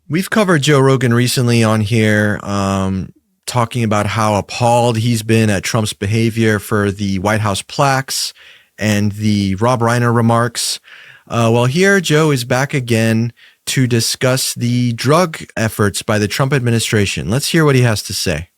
We've covered Joe Rogan recently on here, talking about how appalled he's been at Trump's behavior for the White House plaques and the Rob Reiner remarks. Well, here Joe is back again to discuss the drug efforts by the Trump administration. Let's hear what he has to say.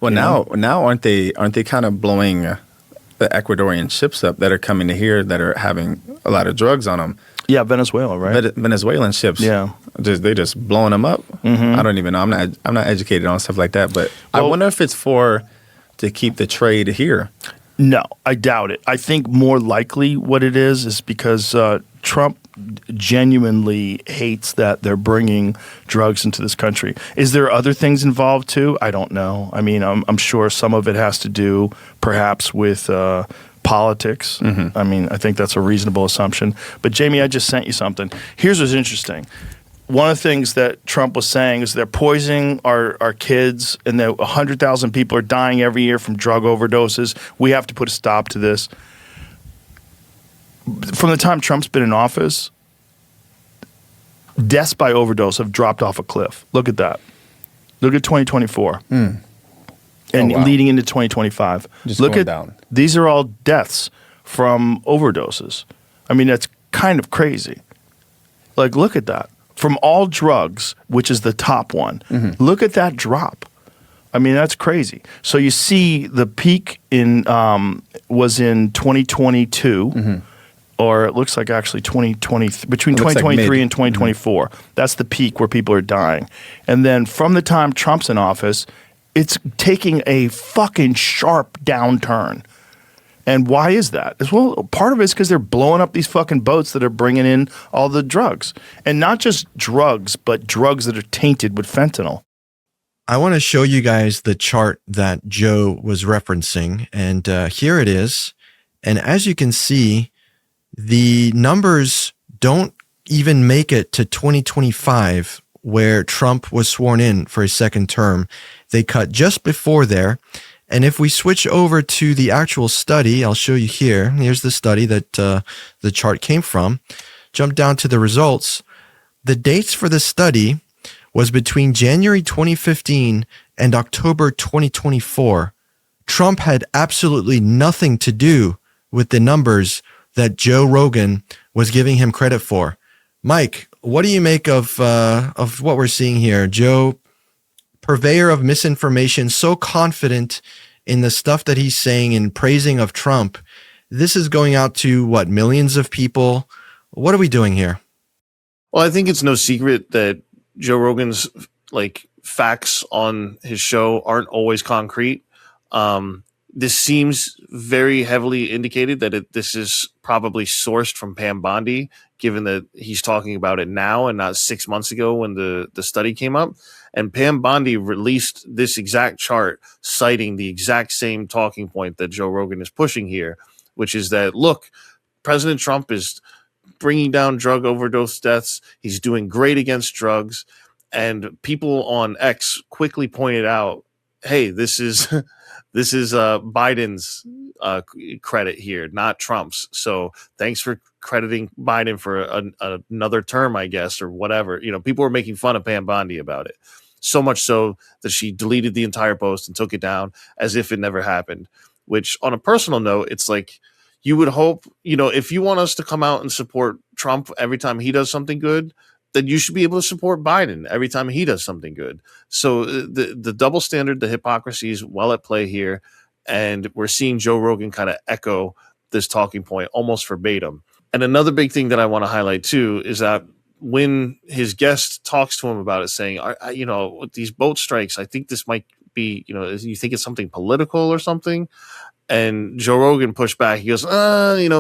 Well, now aren't they kind of blowing the Ecuadorian ships up that are coming to here that are having a lot of drugs on them? Yeah, Venezuela, right? Venezuelan ships. Yeah, they just blowing them up. I don't even know. I'm not educated on stuff like that. But I wonder if it's to keep the trade here. No, I doubt it. I think more likely what it is because Trump genuinely hates that they're bringing drugs into this country. Is there other things involved too? I don't know. I mean, I'm sure some of it has to do perhaps with politics. I mean, I think that's a reasonable assumption. But Jamie, I just sent you something. Here's what's interesting. One of the things that Trump was saying is they're poisoning our kids and that 100,000 people are dying every year from drug overdoses. We have to put a stop to this. From the time Trump's been in office, deaths by overdose have dropped off a cliff. Look at that. Look at 2024. And leading into 2025. Just look going at down. These are all deaths from overdoses. I mean, that's kind of crazy. Like, look at that. From all drugs, which is the top one, look at that drop. I mean, that's crazy. So you see the peak was in 2022, or it looks like actually 2020, between 2023 and 2024. That's the peak where people are dying. And then from the time Trump's in office, it's taking a fucking sharp downturn. And why is that? Well, part of it is because they're blowing up these fucking boats that are bringing in all the drugs. And not just drugs, but drugs that are tainted with fentanyl. I want to show you guys the chart that Joe was referencing. And here it is. And as you can see, the numbers don't even make it to 2025, where Trump was sworn in for his second term. They cut just before there. And if we switch over to the actual study, I'll show you here. Here's the study that the chart came from. Jump down to the results. The dates for the study was between January 2015 and October 2024. Trump had absolutely nothing to do with the numbers that Joe Rogan was giving him credit for. Mike, what do you make of what we're seeing here? Joe, purveyor of misinformation, so confident in the stuff that he's saying and praising of Trump. This is going out to, what, millions of people? What are we doing here? Well, I think it's no secret that Joe Rogan's facts on his show aren't always concrete. This seems very heavily indicated that this is probably sourced from Pam Bondi, given that he's talking about it now and not 6 months ago when the study came up. And Pam Bondi released this exact chart citing the exact same talking point that Joe Rogan is pushing here, which is that, look, President Trump is bringing down drug overdose deaths. He's doing great against drugs. And people on X quickly pointed out, hey, this is Biden's credit here, not Trump's. So thanks for crediting Biden for another term, I guess, or whatever. People were making fun of Pam Bondi about it. So much so that she deleted the entire post and took it down as if it never happened, which on a personal note, it's like you would hope, if you want us to come out and support Trump every time he does something good, then you should be able to support Biden every time he does something good. So the double standard, the hypocrisy is well at play here. And we're seeing Joe Rogan kind of echo this talking point almost verbatim. And another big thing that I want to highlight too is that when his guest talks to him about it, saying, these boat strikes, I think this might be, you think it's something political or something? And Joe Rogan pushed back. He goes,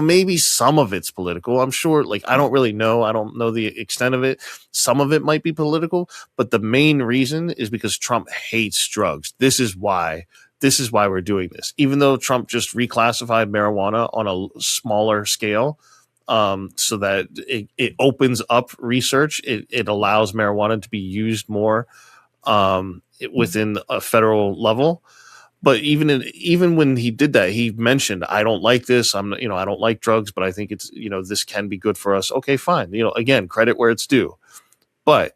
maybe some of it's political. I'm sure, I don't really know. I don't know the extent of it. Some of it might be political, but the main reason is because Trump hates drugs. This is why we're doing this. Even though Trump just reclassified marijuana on a smaller scale, so that it opens up research. It allows marijuana to be used more within a federal level. But even when he did that, he mentioned, I don't like this. I don't like drugs, but I think it's, this can be good for us. Okay, fine. Again, credit where it's due. But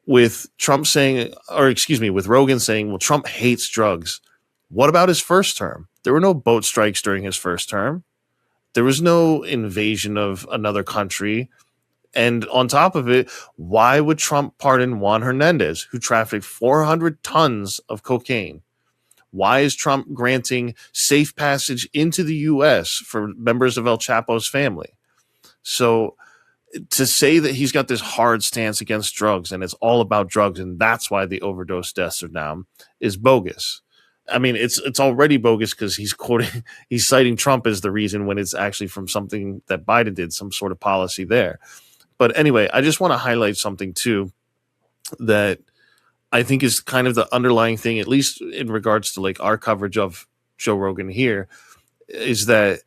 with Trump saying, or excuse me, with Rogan saying, well, Trump hates drugs. What about his first term? There were no boat strikes during his first term. There was no invasion of another country. And on top of it, why would Trump pardon Juan Hernandez, who trafficked 400 tons of cocaine? Why is Trump granting safe passage into the U.S. for members of El Chapo's family? So to say that he's got this hard stance against drugs and it's all about drugs and that's why the overdose deaths are down is bogus. I mean, it's already bogus because he's citing Trump as the reason when it's actually from something that Biden did, some sort of policy there. But anyway, I just want to highlight something too that I think is kind of the underlying thing, at least in regards to like our coverage of Joe Rogan here, is that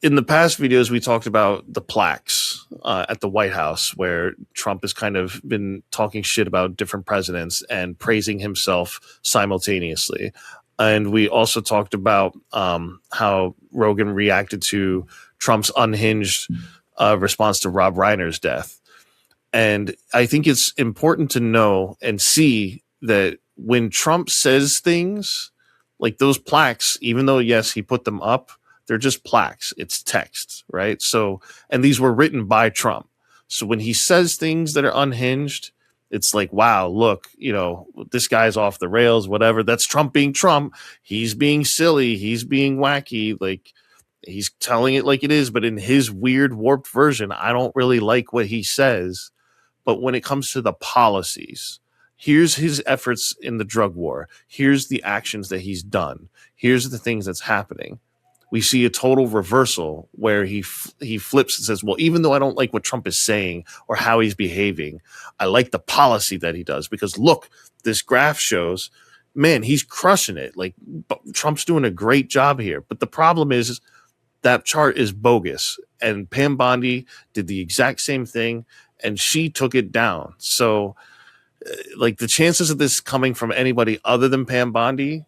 in the past videos, we talked about the plaques at the White House where Trump has kind of been talking shit about different presidents and praising himself simultaneously. And we also talked about how Rogan reacted to Trump's unhinged response to Rob Reiner's death. And I think it's important to know and see that when Trump says things like those plaques, even though, yes, he put them up, they're just plaques. It's text, right? So, and these were written by Trump. So when he says things that are unhinged, it's like, wow, look, this guy's off the rails, whatever. That's Trump being Trump. He's being silly. He's being wacky. Like, he's telling it like it is, but in his weird, warped version, I don't really like what he says. But when it comes to the policies, here's his efforts in the drug war. Here's the actions that he's done. Here's the things that's happening. We see a total reversal where he flips and says, well, even though I don't like what Trump is saying or how he's behaving, I like the policy that he does because look, this graph shows, man, he's crushing it. Like Trump's doing a great job here. But the problem is that chart is bogus. And Pam Bondi did the exact same thing and she took it down. So like the chances of this coming from anybody other than Pam Bondi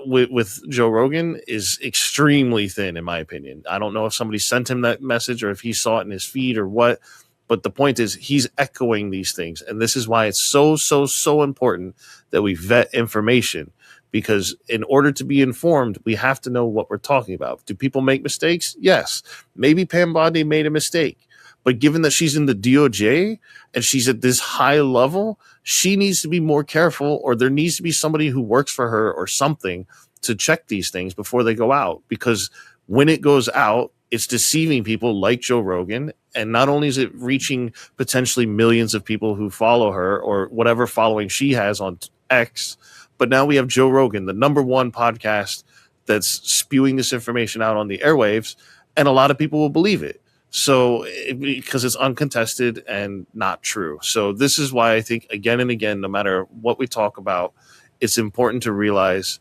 with Joe Rogan is extremely thin, in my opinion. I don't know if somebody sent him that message or if he saw it in his feed or what, but the point is he's echoing these things. And this is why it's so important that we vet information, because in order to be informed, we have to know what we're talking about. Do people make mistakes? Yes. Maybe Pam Bondi made a mistake. But given that she's in the DOJ and she's at this high level, she needs to be more careful, or there needs to be somebody who works for her or something to check these things before they go out. Because when it goes out, it's deceiving people like Joe Rogan. And not only is it reaching potentially millions of people who follow her or whatever following she has on X, but now we have Joe Rogan, the #1 podcast that's spewing this information out on the airwaves, and a lot of people will believe it. So because it's uncontested and not true. So this is why I think again and again, no matter what we talk about, it's important to realize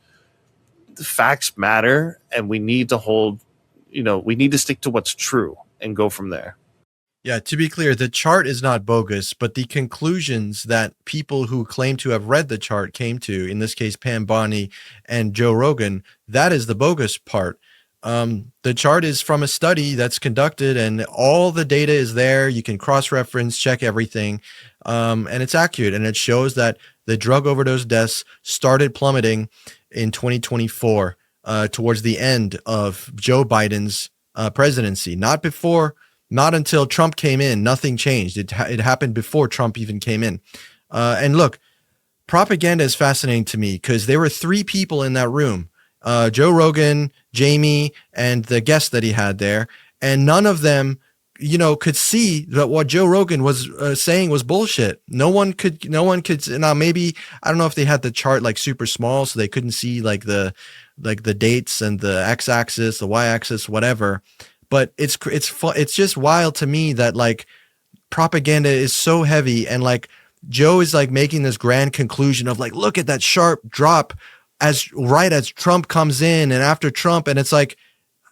the facts matter and we need to we need to stick to what's true and go from there. Yeah, to be clear, the chart is not bogus, but the conclusions that people who claim to have read the chart came to, in this case, Pam Bondi and Joe Rogan, that is the bogus part. The chart is from a study that's conducted and all the data is there. You can cross-reference, check everything. And it's accurate. And it shows that the drug overdose deaths started plummeting in 2024, towards the end of Joe Biden's presidency. Not before, not until Trump came in. Nothing changed. It happened before Trump even came in. And look, propaganda is fascinating to me because there were 3 people in that room. Joe Rogan, Jamie, and the guest that he had there. And none of them, could see that what Joe Rogan was saying was bullshit. No one could, now maybe, I don't know if they had the chart like super small, so they couldn't see like the dates and the x-axis, the y-axis, whatever. But it's just wild to me that like propaganda is so heavy. And like Joe is like making this grand conclusion of like, look at that sharp drop as Trump comes in and after Trump. And it's like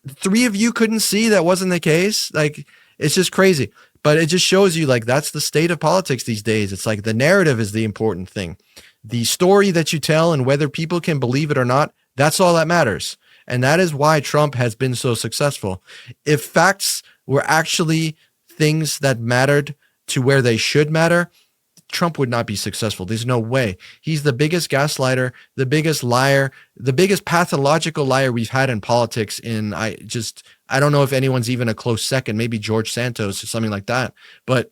3 of you couldn't see that wasn't the case. Like, it's just crazy, but it just shows you like, that's the state of politics these days. It's like the narrative is the important thing. The story that you tell and whether people can believe it or not, that's all that matters. And that is why Trump has been so successful. If facts were actually things that mattered to where they should matter, Trump would not be successful. There's no way. He's the biggest gaslighter, the biggest liar, the biggest pathological liar we've had in politics. I don't know if anyone's even a close second, maybe George Santos or something like that. But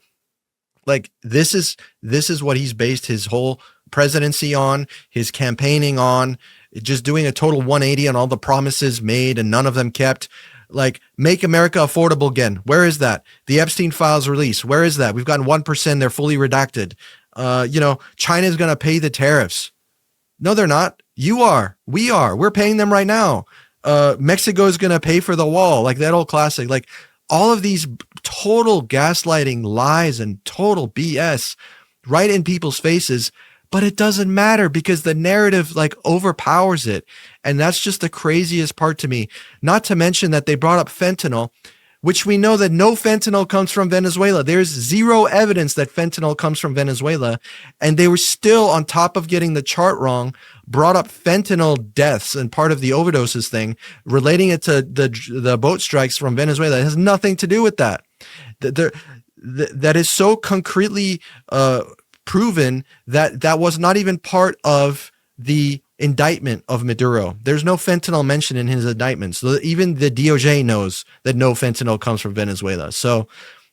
like, this is what he's based his whole presidency on, his campaigning on, just doing a total 180 on all the promises made and none of them kept. Like, make America affordable again. Where is that? The Epstein files release. Where is that? We've gotten 1%. They're fully redacted. China's going to pay the tariffs. No, they're not. You are. We are. We're paying them right now. Mexico is going to pay for the wall. Like that old classic. Like, all of these total gaslighting lies and total BS right in people's faces. But it doesn't matter because the narrative like overpowers it. And that's just the craziest part to me. Not to mention that they brought up fentanyl, which we know that no fentanyl comes from Venezuela. There's zero evidence that fentanyl comes from Venezuela. And they were still, on top of getting the chart wrong, brought up fentanyl deaths and part of the overdoses thing, relating it to the boat strikes from Venezuela. It has nothing to do with that. That is so concretely proven that was not even part of the indictment of Maduro. There's no fentanyl mentioned in his indictment. So even the DOJ knows that no fentanyl comes from Venezuela. So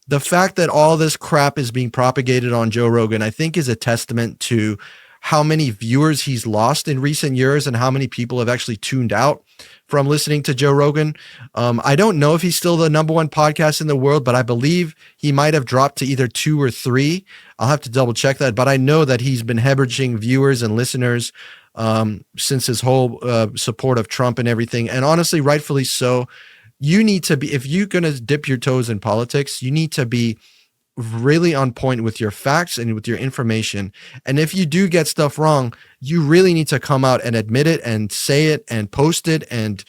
the fact that all this crap is being propagated on Joe Rogan, I think, is a testament to how many viewers he's lost in recent years and how many people have actually tuned out from listening to Joe Rogan. I don't know if he's still the number one podcast in the world, but I believe he might have dropped to either 2 or 3. I'll have to double check that, but I know that he's been hemorrhaging viewers and listeners since his whole support of Trump and everything. And honestly, rightfully so. You need to be, if you're going to dip your toes in politics, you need to be really on point with your facts and with your information. And if you do get stuff wrong, you really need to come out and admit it and say it and post it and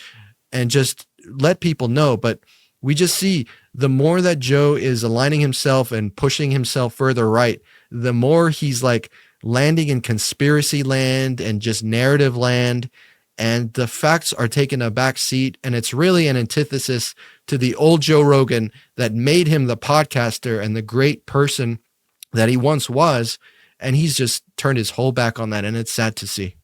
just let people know. But we just see the more that Joe is aligning himself and pushing himself further right, the more he's like landing in conspiracy land and just narrative land. And the facts are taking a back seat. And it's really an antithesis to the old Joe Rogan that made him the podcaster and the great person that he once was. And he's just turned his whole back on that. And it's sad to see.